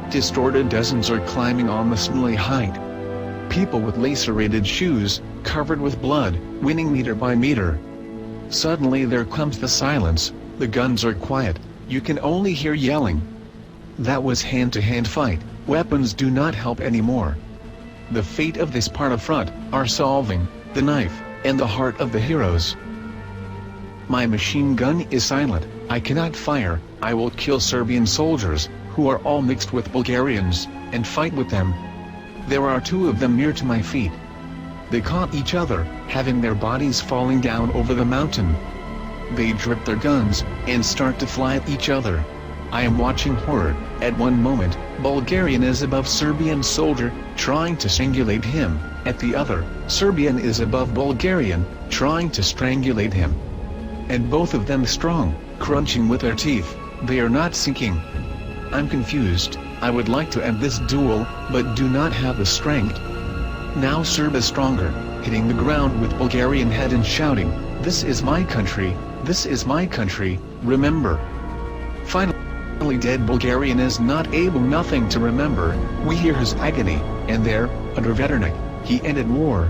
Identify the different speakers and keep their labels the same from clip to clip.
Speaker 1: distorted dozens are climbing on the snowy height. People with lacerated shoes, covered with blood, winning meter by meter. Suddenly there comes the silence, the guns are quiet, you can only hear yelling. That was hand-to-hand fight, weapons do not help anymore. The fate of this part of front, are solving, the knife, and the heart of the heroes. My machine gun is silent, I cannot fire, I will kill Serbian soldiers, who are all mixed with Bulgarians, and fight with them. There are 2 of them near to my feet. They caught each other, having their bodies falling down over the mountain. They drip their guns, and start to fly at each other. I am watching horror. At one moment, Bulgarian is above Serbian soldier, trying to strangulate him, at the other, Serbian is above Bulgarian, trying to strangulate him. And both of them strong, crunching with their teeth, they are not sinking. I'm confused, I would like to end this duel, but do not have the strength. Now Serb is stronger, hitting the ground with Bulgarian head and shouting, "This is my country, this is my country, remember." Finally dead Bulgarian is not able nothing to remember, we hear his agony, and there, under Veternik, he ended war.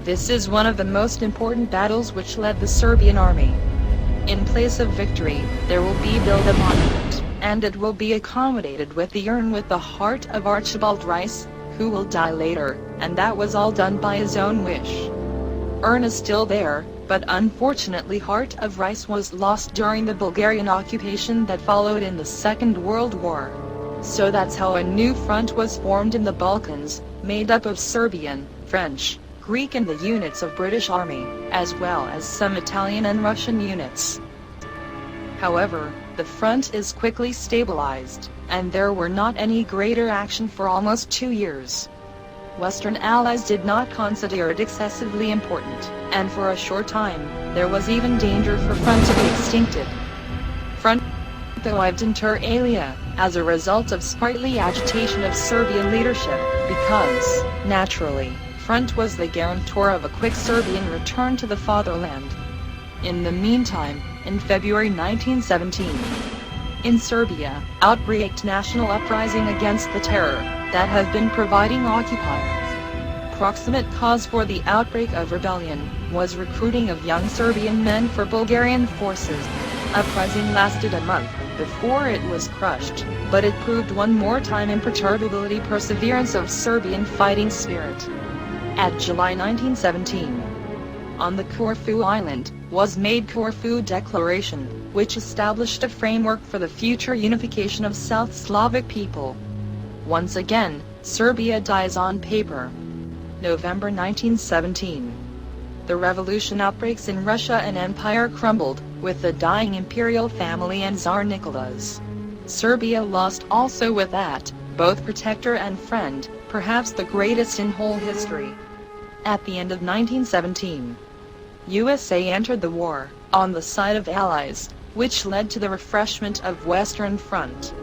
Speaker 2: This is one of the most important battles which led the Serbian army. In place of victory, there will be built a monument, and it will be accommodated with the urn with the heart of Archibald Rice, who will die later, and that was all done by his own wish. Urn is still there, but unfortunately heart of Rice was lost during the Bulgarian occupation that followed in the Second World War. So that's how a new front was formed in the Balkans, made up of Serbian, French, Greek and the units of British Army, as well as some Italian and Russian units. However, the front is quickly stabilized, and there were not any greater action for almost 2 years. Western Allies did not consider it excessively important, and for a short time, there was even danger for front to be extincted. Front thrived inter alia, as a result of sprightly agitation of Serbian leadership, because, naturally, front was the guarantor of a quick Serbian return to the fatherland. In the meantime, in February 1917, in Serbia, outbreaked national uprising against the terror that have been providing occupier. Proximate cause for the outbreak of rebellion was recruiting of young Serbian men for Bulgarian forces. Uprising lasted a month before it was crushed, but it proved one more time imperturbability perseverance of Serbian fighting spirit. At July 1917, on the Corfu Island, was made Corfu Declaration, which established a framework for the future unification of South Slavic people. Once again, Serbia dies on paper. November 1917. The revolution outbreaks in Russia and empire crumbled, with the dying imperial family and Tsar Nicholas. Serbia lost also with that, both protector and friend, perhaps the greatest in whole history. At the end of 1917, USA entered the war, on the side of Allies, which led to the refreshment of Western Front.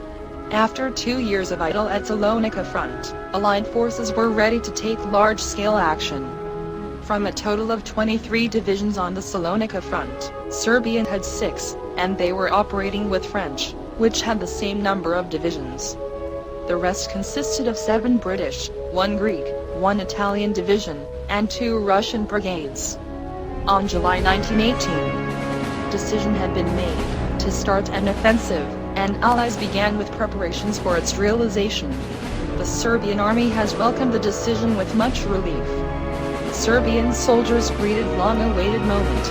Speaker 2: After 2 years of idle at Salonika Front, Allied forces were ready to take large-scale action. From a total of 23 divisions on the Salonika Front, Serbia had 6, and they were operating with French, which had the same number of divisions. The rest consisted of 7 British, 1 Greek, 1 Italian division, and 2 Russian brigades. On July 1918, decision had been made to start an offensive, and Allies began with preparations for its realization. The Serbian army has welcomed the decision with much relief. Serbian soldiers greeted long-awaited moment.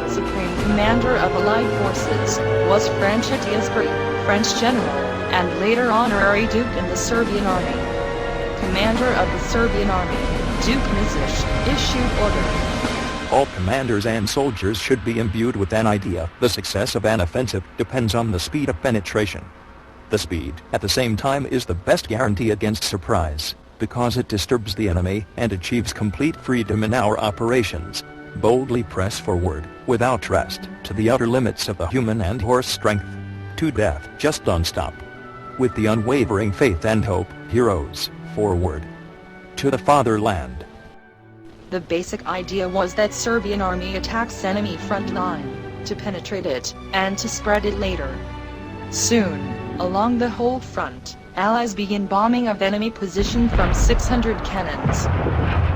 Speaker 2: Supreme commander of Allied forces was Franz Diasbury, French general, and later honorary duke in the Serbian army. Commander of the Serbian army, Duke Misic, issued order.
Speaker 3: All commanders and soldiers should be imbued with an idea. The success of an offensive depends on the speed of penetration. The speed, at the same time, is the best guarantee against surprise, because it disturbs the enemy and achieves complete freedom in our operations. Boldly press forward, without rest, to the utter limits of the human and horse strength. To death, just don't stop. With the unwavering faith and hope, heroes, forward. To the fatherland.
Speaker 2: The basic idea was that Serbian army attacks enemy front line, to penetrate it, and to spread it later. Soon, along the whole front, Allies began bombing of enemy position from 600 cannons.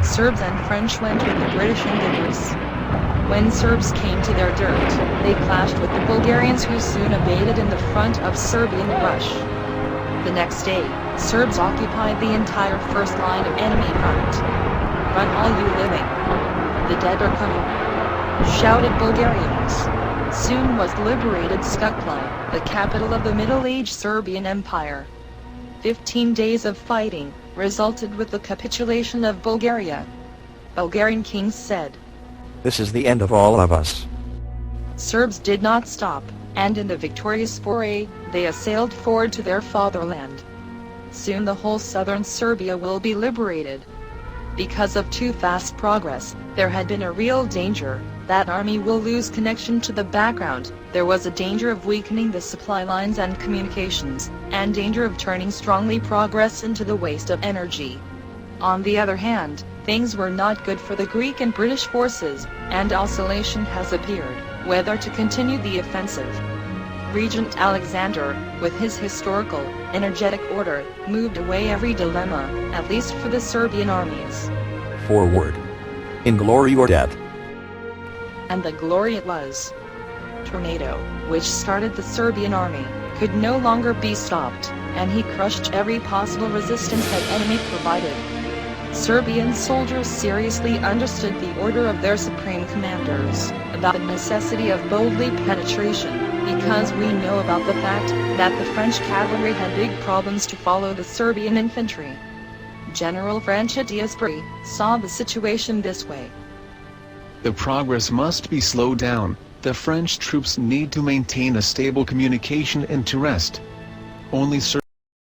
Speaker 2: Serbs and French went with the British and the Greece. When Serbs came to their dirt, they clashed with the Bulgarians who soon abated in the front of Serbian rush. The next day, Serbs occupied the entire first line of enemy front. "Run all you living! The dead are coming!" shouted Bulgarians. Soon was liberated Skutla, the capital of the Middle-Age Serbian Empire. 15 days of fighting resulted with the capitulation of Bulgaria. Bulgarian kings said,
Speaker 3: "This is the end of all of us."
Speaker 2: Serbs did not stop, and in the victorious foray, they assailed forward to their fatherland. Soon the whole southern Serbia will be liberated. Because of too fast progress, there had been a real danger that army will lose connection to the background. There was a danger of weakening the supply lines and communications, and danger of turning strongly progress into the waste of energy. On the other hand, things were not good for the Greek and British forces, and oscillation has appeared, whether to continue the offensive. Regent Alexander, with his historical, energetic order, moved away every dilemma, at least for the Serbian armies.
Speaker 3: Forward. In glory or death.
Speaker 2: And the glory it was. Tornado, which started the Serbian army, could no longer be stopped, and he crushed every possible resistance that enemy provided. Serbian soldiers seriously understood the order of their supreme commanders about the necessity of boldly penetration, because we know about the fact that the French cavalry had big problems to follow the Serbian infantry. General Franchetti saw the situation this way.
Speaker 1: The progress must be slowed down. The French troops need to maintain a stable communication and to rest. Only